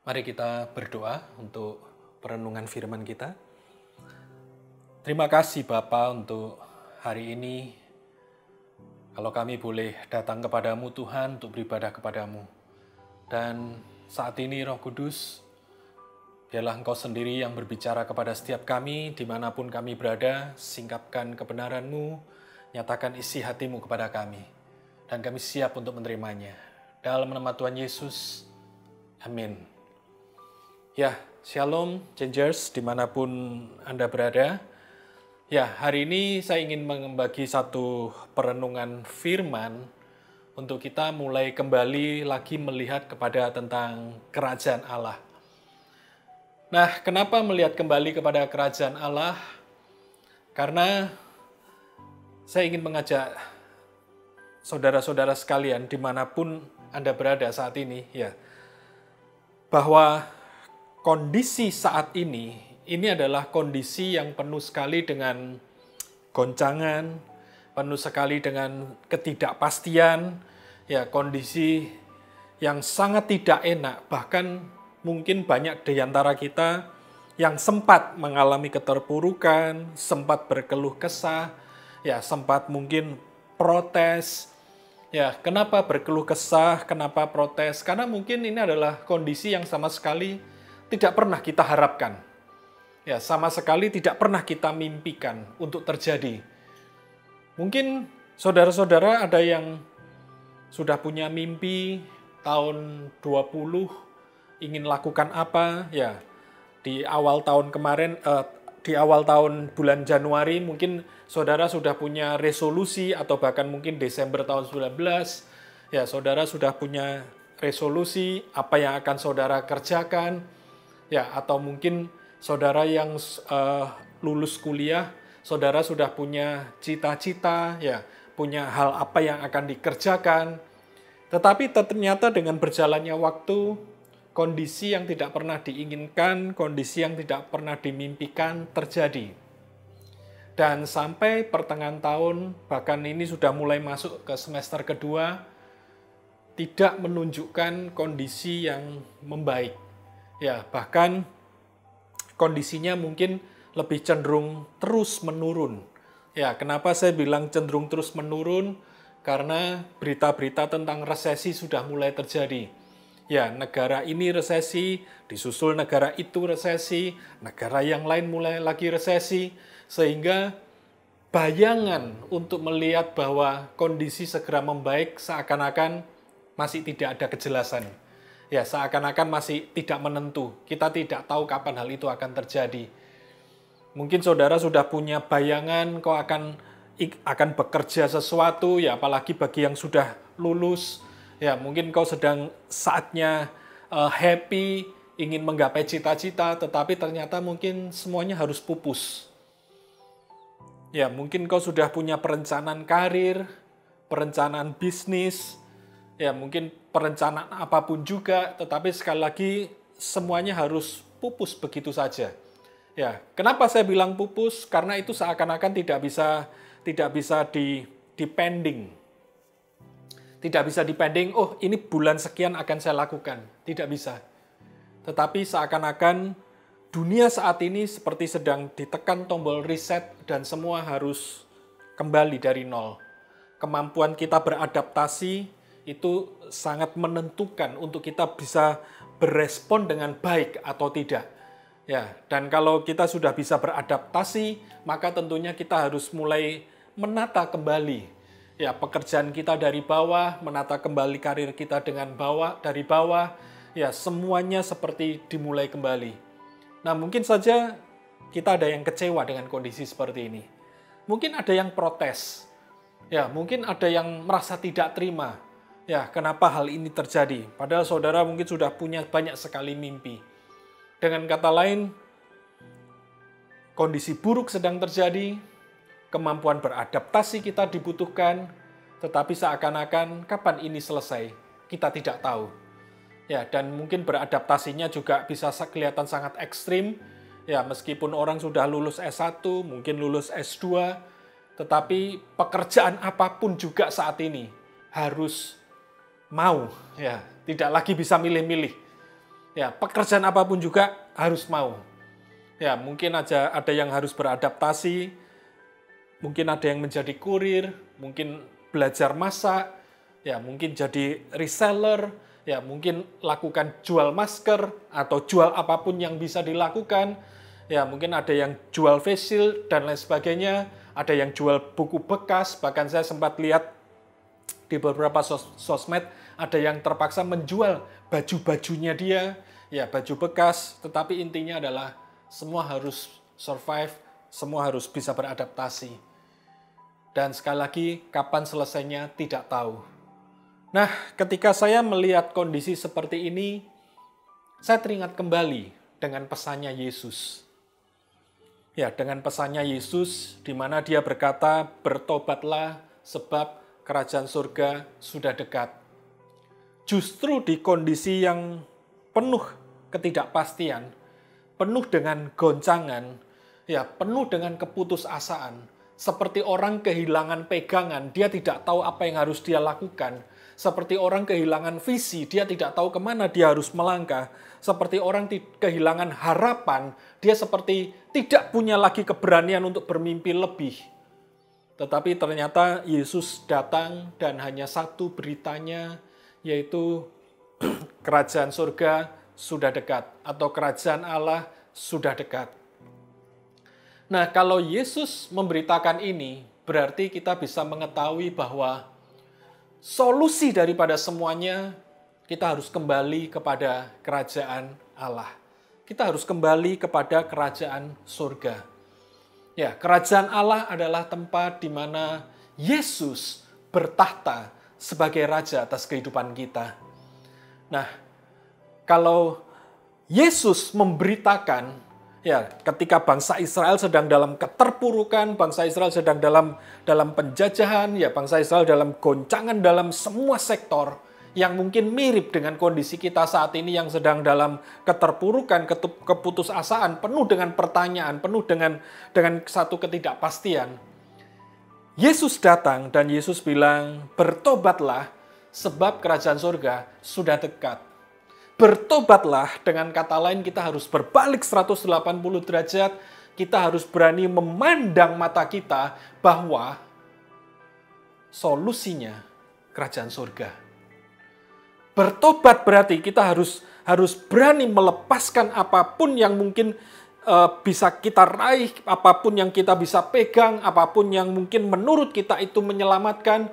Mari kita berdoa untuk perenungan firman kita. Terima kasih Bapa untuk hari ini. Kalau kami boleh datang kepadamu Tuhan untuk beribadah kepadamu. Dan saat ini Roh Kudus, biarlah Engkau sendiri yang berbicara kepada setiap kami, dimanapun kami berada, singkapkan kebenaran-Mu, nyatakan isi hati-Mu kepada kami. Dan kami siap untuk menerimanya. Dalam nama Tuhan Yesus, amin. Ya, Shalom, Changers, dimanapun Anda berada. Ya, hari ini saya ingin membagi satu perenungan firman untuk kita mulai kembali lagi melihat kepada tentang kerajaan Allah. Nah, kenapa melihat kembali kepada kerajaan Allah? Karena saya ingin mengajak saudara-saudara sekalian dimanapun Anda berada saat ini, ya, bahwa kondisi saat ini adalah kondisi yang penuh sekali dengan goncangan, penuh sekali dengan ketidakpastian, ya, kondisi yang sangat tidak enak. Bahkan mungkin banyak di antara kita yang sempat mengalami keterpurukan, sempat berkeluh kesah, ya, sempat mungkin protes. Ya, kenapa berkeluh kesah, kenapa protes? Karena mungkin ini adalah kondisi yang sama sekali tidak pernah kita harapkan. Ya, sama sekali tidak pernah kita mimpikan untuk terjadi. Mungkin saudara-saudara ada yang sudah punya mimpi tahun 20 ingin lakukan apa, ya. Di awal tahun kemarin, di awal tahun bulan Januari mungkin saudara sudah punya resolusi atau bahkan mungkin Desember tahun 19, ya, saudara sudah punya resolusi apa yang akan saudara kerjakan. Ya, atau mungkin saudara yang lulus kuliah, saudara sudah punya cita-cita, ya, punya hal apa yang akan dikerjakan. Tetapi ternyata dengan berjalannya waktu, kondisi yang tidak pernah diinginkan, kondisi yang tidak pernah dimimpikan terjadi. Dan sampai pertengahan tahun, bahkan ini sudah mulai masuk ke semester kedua, tidak menunjukkan kondisi yang membaik. Ya, bahkan kondisinya mungkin lebih cenderung terus menurun. Ya, kenapa saya bilang cenderung terus menurun? Karena berita-berita tentang resesi sudah mulai terjadi. Ya, negara ini resesi, disusul negara itu resesi, negara yang lain mulai lagi resesi, sehingga bayangan untuk melihat bahwa kondisi segera membaik seakan-akan masih tidak ada kejelasan. Ya, seakan-akan masih tidak menentu. Kita tidak tahu kapan hal itu akan terjadi. Mungkin saudara sudah punya bayangan kau akan bekerja sesuatu, ya, apalagi bagi yang sudah lulus. Ya, mungkin kau sedang saatnya happy, ingin menggapai cita-cita, tetapi ternyata mungkin semuanya harus pupus. Ya, mungkin kau sudah punya perencanaan karir, perencanaan bisnis, ya, mungkin perencanaan apapun juga, tetapi sekali lagi semuanya harus pupus begitu saja. Ya, kenapa saya bilang pupus? Karena itu seakan-akan tidak bisa dipending. Tidak bisa dipending, oh ini bulan sekian akan saya lakukan. Tidak bisa. Tetapi seakan-akan dunia saat ini seperti sedang ditekan tombol reset dan semua harus kembali dari nol. Kemampuan kita beradaptasi itu sangat menentukan untuk kita bisa berespon dengan baik atau tidak. Ya, dan kalau kita sudah bisa beradaptasi, maka tentunya kita harus mulai menata kembali, ya, pekerjaan kita dari bawah, menata kembali karir kita dari bawah, ya, semuanya seperti dimulai kembali. Nah, mungkin saja kita ada yang kecewa dengan kondisi seperti ini. Mungkin ada yang protes. Ya, mungkin ada yang merasa tidak terima. Ya, kenapa hal ini terjadi? Padahal saudara mungkin sudah punya banyak sekali mimpi. Dengan kata lain, kondisi buruk sedang terjadi, kemampuan beradaptasi kita dibutuhkan, tetapi seakan-akan kapan ini selesai, kita tidak tahu. Ya, dan mungkin beradaptasinya juga bisa kelihatan sangat ekstrim. Ya, meskipun orang sudah lulus S1, mungkin lulus S2, tetapi pekerjaan apapun juga saat ini harus mau, ya, tidak lagi bisa milih-milih. Ya, pekerjaan apapun juga harus mau. Ya, mungkin aja ada yang harus beradaptasi, mungkin ada yang menjadi kurir, mungkin belajar masak, ya mungkin jadi reseller, ya mungkin lakukan jual masker atau jual apapun yang bisa dilakukan. Ya, mungkin ada yang jual face shield dan lain sebagainya, ada yang jual buku bekas, bahkan saya sempat lihat di beberapa sosmed ada yang terpaksa menjual baju-bajunya dia, ya baju bekas, tetapi intinya adalah semua harus survive, semua harus bisa beradaptasi. Dan sekali lagi, kapan selesainya tidak tahu. Nah, ketika saya melihat kondisi seperti ini, saya teringat kembali dengan pesannya Yesus. Ya, dengan pesannya Yesus, di mana dia berkata, bertobatlah sebab kerajaan surga sudah dekat. Justru di kondisi yang penuh ketidakpastian, penuh dengan goncangan, ya penuh dengan keputusasaan, seperti orang kehilangan pegangan, dia tidak tahu apa yang harus dia lakukan. Seperti orang kehilangan visi, dia tidak tahu kemana dia harus melangkah. Seperti orang kehilangan harapan, dia seperti tidak punya lagi keberanian untuk bermimpi lebih. Tetapi ternyata Yesus datang dan hanya satu beritanya, yaitu kerajaan surga sudah dekat, atau kerajaan Allah sudah dekat. Nah, kalau Yesus memberitakan ini, berarti kita bisa mengetahui bahwa solusi daripada semuanya, kita harus kembali kepada kerajaan Allah. Kita harus kembali kepada kerajaan surga. Ya, kerajaan Allah adalah tempat di mana Yesus bertahta sebagai raja atas kehidupan kita. Nah, kalau Yesus memberitakan, ya, ketika bangsa Israel sedang dalam keterpurukan, bangsa Israel sedang dalam penjajahan, ya, bangsa Israel dalam goncangan dalam semua sektor yang mungkin mirip dengan kondisi kita saat ini yang sedang dalam keterpurukan, keputusasaan, penuh dengan pertanyaan, penuh dengan satu ketidakpastian. Yesus datang dan Yesus bilang, bertobatlah sebab kerajaan surga sudah dekat. Bertobatlah, dengan kata lain kita harus berbalik 180 derajat, kita harus berani memandang mata kita bahwa solusinya kerajaan surga. Bertobat berarti kita harus berani melepaskan apapun yang mungkin bisa kita raih, apapun yang kita bisa pegang, apapun yang mungkin menurut kita itu menyelamatkan.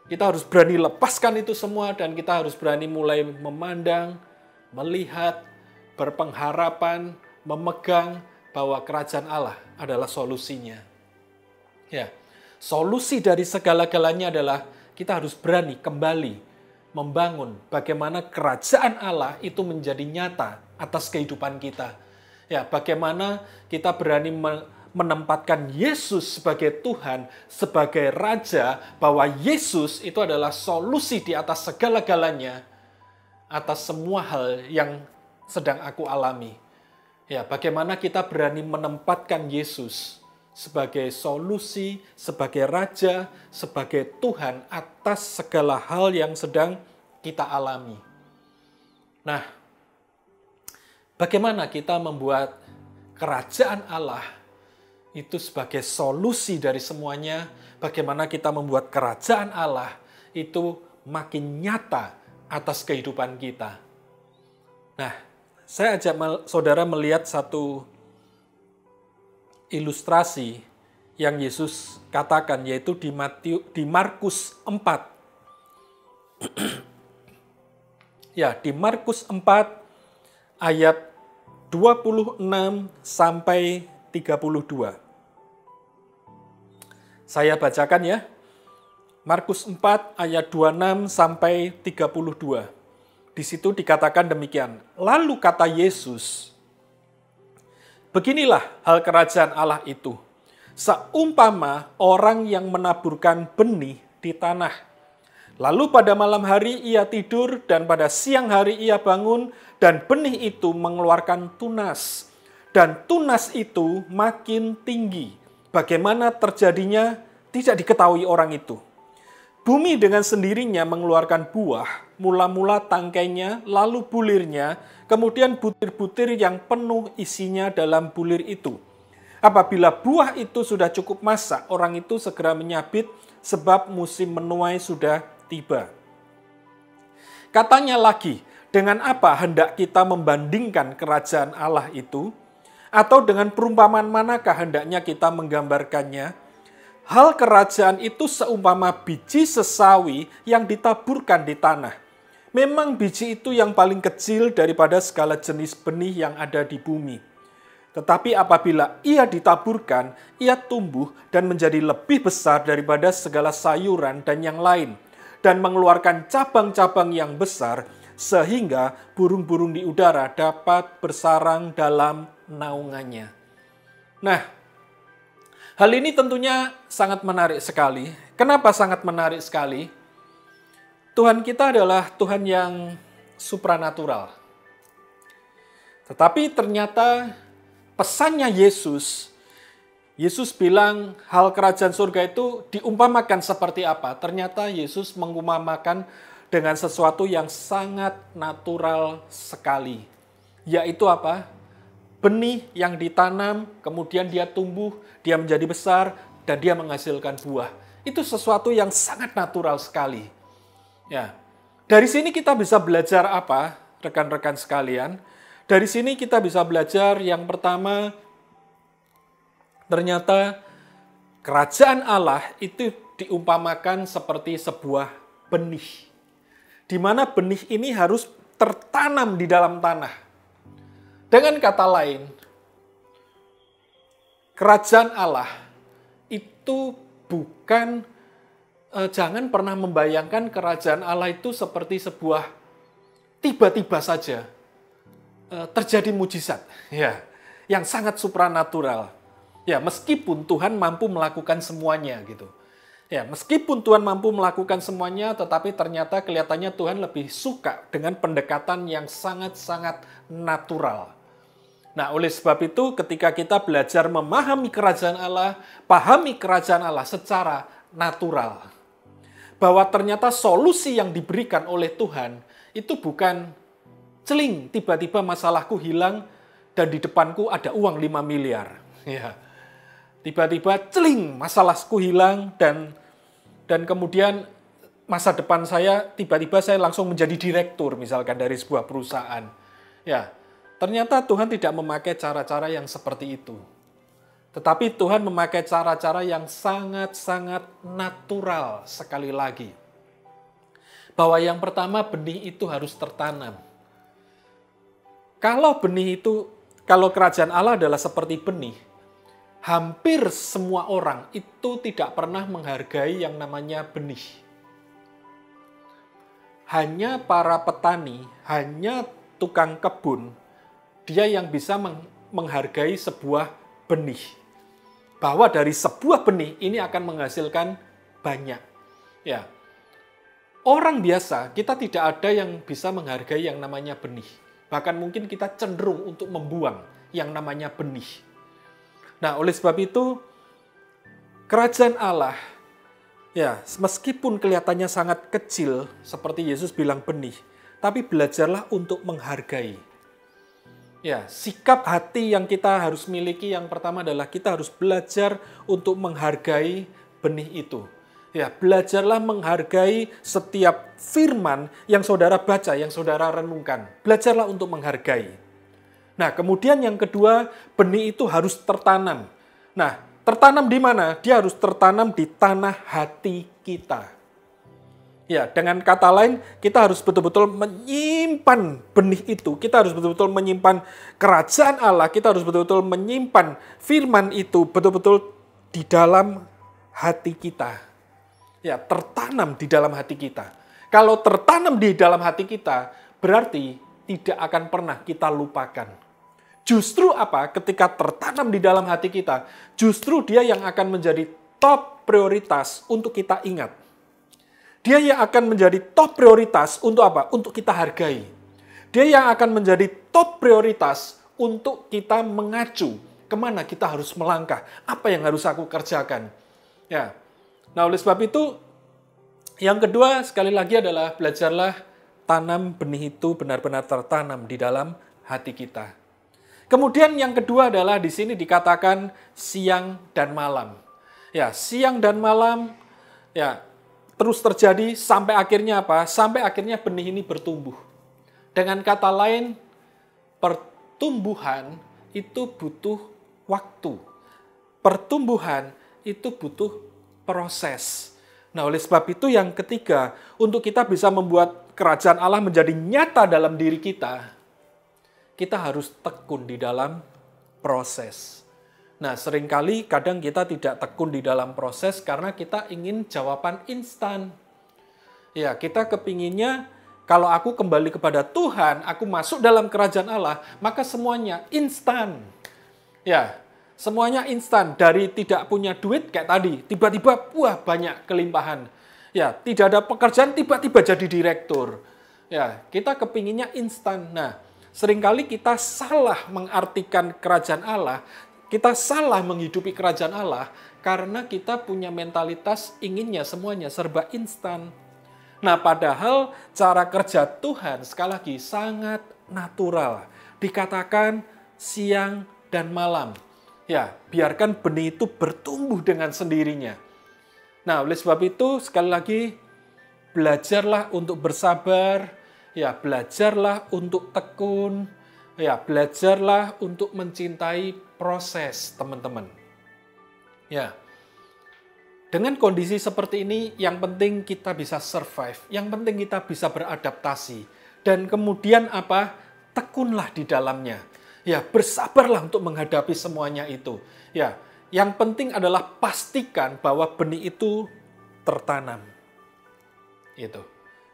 Kita harus berani lepaskan itu semua dan kita harus berani mulai memandang, melihat, berpengharapan, memegang bahwa kerajaan Allah adalah solusinya. Ya, solusi dari segala-galanya adalah kita harus berani kembali membangun bagaimana kerajaan Allah itu menjadi nyata atas kehidupan kita. Ya, bagaimana kita berani menempatkan Yesus sebagai Tuhan, sebagai Raja, bahwa Yesus itu adalah solusi di atas segala-galanya, atas semua hal yang sedang aku alami. Ya, bagaimana kita berani menempatkan Yesus sebagai solusi, sebagai Raja, sebagai Tuhan atas segala hal yang sedang kita alami. Nah, bagaimana kita membuat kerajaan Allah itu sebagai solusi dari semuanya? Bagaimana kita membuat kerajaan Allah itu makin nyata atas kehidupan kita? Nah, saya ajak saudara melihat satu ilustrasi yang Yesus katakan, yaitu di Markus 4. Ya, di Markus 4 ayat 26 sampai 32. Saya bacakan ya. Markus 4 ayat 26 sampai 32. Di situ dikatakan demikian. Lalu kata Yesus, beginilah hal kerajaan Allah itu. Seumpama orang yang menaburkan benih di tanah. Lalu pada malam hari ia tidur dan pada siang hari ia bangun dan benih itu mengeluarkan tunas. Dan tunas itu makin tinggi. Bagaimana terjadinya tidak diketahui orang itu. Bumi dengan sendirinya mengeluarkan buah, mula-mula tangkainya, lalu bulirnya, kemudian butir-butir yang penuh isinya dalam bulir itu. Apabila buah itu sudah cukup masak, orang itu segera menyabit sebab musim menuai sudah tiba. Katanya lagi, dengan apa hendak kita membandingkan kerajaan Allah itu? Atau dengan perumpamaan manakah hendaknya kita menggambarkannya? Hal kerajaan itu seumpama biji sesawi yang ditaburkan di tanah. Memang biji itu yang paling kecil daripada segala jenis benih yang ada di bumi. Tetapi apabila ia ditaburkan, ia tumbuh dan menjadi lebih besar daripada segala sayuran dan yang lain, dan mengeluarkan cabang-cabang yang besar, sehingga burung-burung di udara dapat bersarang dalam naungannya. Nah, hal ini tentunya sangat menarik sekali. Kenapa sangat menarik sekali? Tuhan kita adalah Tuhan yang supranatural. Tetapi ternyata pesannya Yesus bilang hal kerajaan surga itu diumpamakan seperti apa? Ternyata Yesus mengumpamakan dengan sesuatu yang sangat natural sekali. Yaitu apa? Benih yang ditanam, kemudian dia tumbuh, dia menjadi besar, dan dia menghasilkan buah. Itu sesuatu yang sangat natural sekali. Ya, dari sini kita bisa belajar apa, rekan-rekan sekalian? Dari sini kita bisa belajar yang pertama, ternyata kerajaan Allah itu diumpamakan seperti sebuah benih. Di mana benih ini harus tertanam di dalam tanah. Dengan kata lain, kerajaan Allah itu bukan, jangan pernah membayangkan kerajaan Allah itu seperti sebuah tiba-tiba saja terjadi mujizat, ya, yang sangat supranatural. Ya, meskipun Tuhan mampu melakukan semuanya gitu. Ya, meskipun Tuhan mampu melakukan semuanya, tetapi ternyata kelihatannya Tuhan lebih suka dengan pendekatan yang sangat-sangat natural. Nah, oleh sebab itu ketika kita belajar memahami kerajaan Allah, pahami kerajaan Allah secara natural. Bahwa ternyata solusi yang diberikan oleh Tuhan itu bukan celing, tiba-tiba masalahku hilang dan di depanku ada uang 5 miliar. Ya. Tiba-tiba celing, masalahku hilang dan kemudian masa depan saya tiba-tiba saya langsung menjadi direktur misalkan dari sebuah perusahaan. Ya. Ternyata Tuhan tidak memakai cara-cara yang seperti itu. Tetapi Tuhan memakai cara-cara yang sangat-sangat natural sekali lagi. Bahwa yang pertama benih itu harus tertanam. Kalau kerajaan Allah adalah seperti benih, hampir semua orang itu tidak pernah menghargai yang namanya benih. Hanya para petani, hanya tukang kebun, dia yang bisa menghargai sebuah benih. Bahwa dari sebuah benih ini akan menghasilkan banyak. Ya. Orang biasa, kita tidak ada yang bisa menghargai yang namanya benih. Bahkan mungkin kita cenderung untuk membuang yang namanya benih. Nah, oleh sebab itu, kerajaan Allah, ya, meskipun kelihatannya sangat kecil, seperti Yesus bilang benih, tapi belajarlah untuk menghargai. Ya, sikap hati yang kita harus miliki yang pertama adalah kita harus belajar untuk menghargai benih itu. Ya, belajarlah menghargai setiap firman yang saudara baca, yang saudara renungkan. Belajarlah untuk menghargai. Nah, kemudian yang kedua, benih itu harus tertanam. Nah, tertanam di mana? Dia harus tertanam di tanah hati kita. Ya, dengan kata lain, kita harus betul-betul menyimpan benih itu. Kita harus betul-betul menyimpan kerajaan Allah. Kita harus betul-betul menyimpan firman itu betul-betul di dalam hati kita. Ya, tertanam di dalam hati kita. Kalau tertanam di dalam hati kita, berarti tidak akan pernah kita lupakan. Justru apa? Ketika tertanam di dalam hati kita, justru dia yang akan menjadi top prioritas untuk kita ingat. Dia yang akan menjadi top prioritas untuk apa? Untuk kita hargai. Dia yang akan menjadi top prioritas untuk kita mengacu kemana kita harus melangkah, apa yang harus aku kerjakan. Ya. Nah, oleh sebab itu, yang kedua sekali lagi adalah belajarlah tertanam, benih itu benar-benar tertanam di dalam hati kita. Kemudian yang kedua adalah di sini dikatakan siang dan malam. Ya, siang dan malam ya terus terjadi sampai akhirnya apa? Sampai akhirnya benih ini bertumbuh. Dengan kata lain, pertumbuhan itu butuh waktu. Pertumbuhan itu butuh proses. Nah, oleh sebab itu yang ketiga, untuk kita bisa membuat kerajaan Allah menjadi nyata dalam diri kita harus tekun di dalam proses. Nah, seringkali kadang kita tidak tekun di dalam proses karena kita ingin jawaban instan. Ya, kita kepinginnya kalau aku kembali kepada Tuhan, aku masuk dalam kerajaan Allah, maka semuanya instan. Ya, semuanya instan. Dari tidak punya duit kayak tadi, tiba-tiba wah banyak kelimpahan. Ya, tidak ada pekerjaan, tiba-tiba jadi direktur. Ya, kita kepinginnya instan. Nah, seringkali kita salah mengartikan kerajaan Allah, kita salah menghidupi kerajaan Allah, karena kita punya mentalitas inginnya semuanya serba instan. Nah, padahal cara kerja Tuhan sekali lagi sangat natural. Dikatakan siang dan malam. Ya, biarkan benih itu bertumbuh dengan sendirinya. Nah, oleh sebab itu sekali lagi belajarlah untuk bersabar. Ya, belajarlah untuk tekun. Ya, belajarlah untuk mencintai proses, teman-teman. Ya. Dengan kondisi seperti ini, yang penting kita bisa survive. Yang penting kita bisa beradaptasi. Dan kemudian apa? Tekunlah di dalamnya. Ya, bersabarlah untuk menghadapi semuanya itu. Ya, yang penting adalah pastikan bahwa benih itu tertanam. Itu.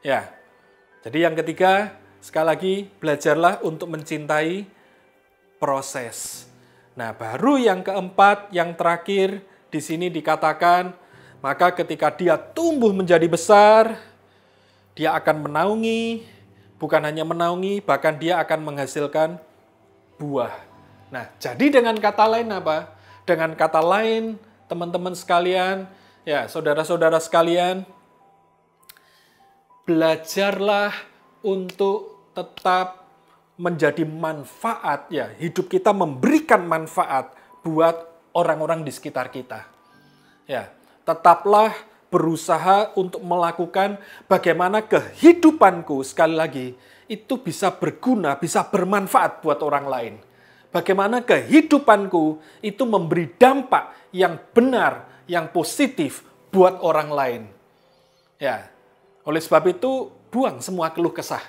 Ya. Jadi yang ketiga, sekali lagi belajarlah untuk mencintai proses. Nah, baru yang keempat, yang terakhir di sini dikatakan, maka ketika dia tumbuh menjadi besar, dia akan menaungi, bukan hanya menaungi, bahkan dia akan menghasilkan buah. Nah, jadi dengan kata lain apa? Dengan kata lain, teman-teman sekalian, ya saudara-saudara sekalian, belajarlah untuk tetap menjadi manfaat, ya hidup kita memberikan manfaat buat orang-orang di sekitar kita. Ya, tetaplah berusaha untuk melakukan bagaimana kehidupanku sekali lagi itu bisa berguna, bisa bermanfaat buat orang lain. Bagaimana kehidupanku itu memberi dampak yang benar, yang positif buat orang lain. Ya. Oleh sebab itu, buang semua keluh kesah.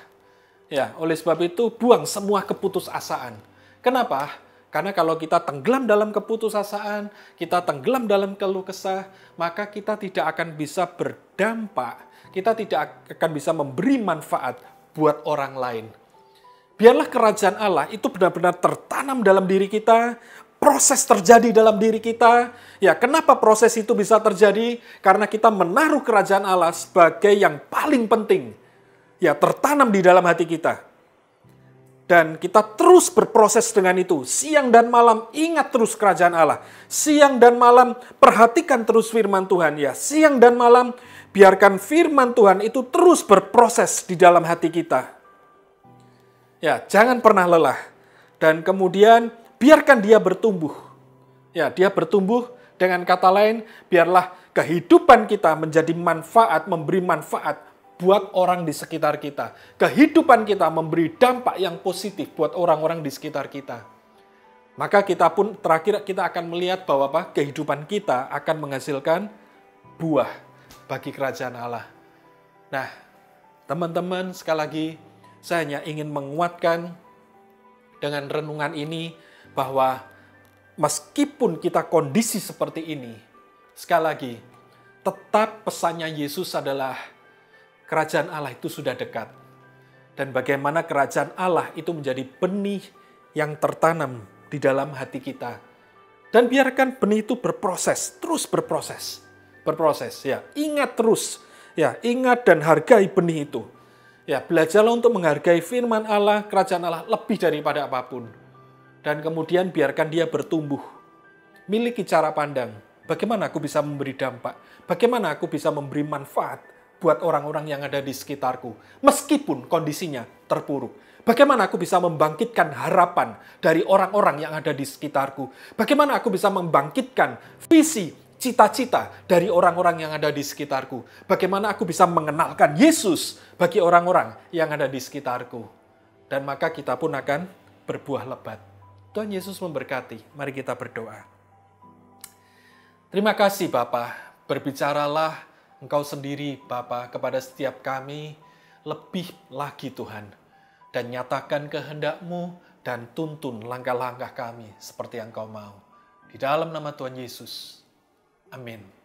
Ya, oleh sebab itu, buang semua keputusasaan. Kenapa? Karena kalau kita tenggelam dalam keputusasaan, kita tenggelam dalam keluh kesah, maka kita tidak akan bisa berdampak, kita tidak akan bisa memberi manfaat buat orang lain. Biarlah kerajaan Allah itu benar-benar tertanam dalam diri kita, proses terjadi dalam diri kita. Ya, kenapa proses itu bisa terjadi? Karena kita menaruh kerajaan Allah sebagai yang paling penting. Ya, tertanam di dalam hati kita. Dan kita terus berproses dengan itu. Siang dan malam ingat terus kerajaan Allah. Siang dan malam perhatikan terus firman Tuhan. Ya, siang dan malam biarkan firman Tuhan itu terus berproses di dalam hati kita. Ya, jangan pernah lelah. Dan kemudian biarkan dia bertumbuh. Ya, dia bertumbuh, dengan kata lain, biarlah kehidupan kita menjadi manfaat, memberi manfaat buat orang di sekitar kita. Kehidupan kita memberi dampak yang positif buat orang-orang di sekitar kita. Maka kita pun terakhir kita akan melihat bahwa kehidupan kita akan menghasilkan buah bagi kerajaan Allah. Nah, teman-teman, sekali lagi saya hanya ingin menguatkan dengan renungan ini bahwa meskipun kita kondisi seperti ini, sekali lagi, tetap pesannya Yesus adalah kerajaan Allah itu sudah dekat. Dan bagaimana kerajaan Allah itu menjadi benih yang tertanam di dalam hati kita. Dan biarkan benih itu berproses, terus berproses. Berproses, ya. Ingat terus, ya, ingat dan hargai benih itu. Ya, belajarlah untuk menghargai firman Allah, kerajaan Allah lebih daripada apapun. Dan kemudian biarkan dia bertumbuh. Miliki cara pandang. Bagaimana aku bisa memberi dampak? Bagaimana aku bisa memberi manfaat buat orang-orang yang ada di sekitarku, meskipun kondisinya terpuruk? Bagaimana aku bisa membangkitkan harapan dari orang-orang yang ada di sekitarku? Bagaimana aku bisa membangkitkan visi, cita-cita dari orang-orang yang ada di sekitarku? Bagaimana aku bisa mengenalkan Yesus bagi orang-orang yang ada di sekitarku? Dan maka kita pun akan berbuah lebat. Tuhan Yesus memberkati. Mari kita berdoa. Terima kasih Bapa, berbicaralah Engkau sendiri Bapa kepada setiap kami lebih lagi Tuhan. Dan nyatakan kehendak-Mu dan tuntun langkah-langkah kami seperti yang Kau mau. Di dalam nama Tuhan Yesus. Amin.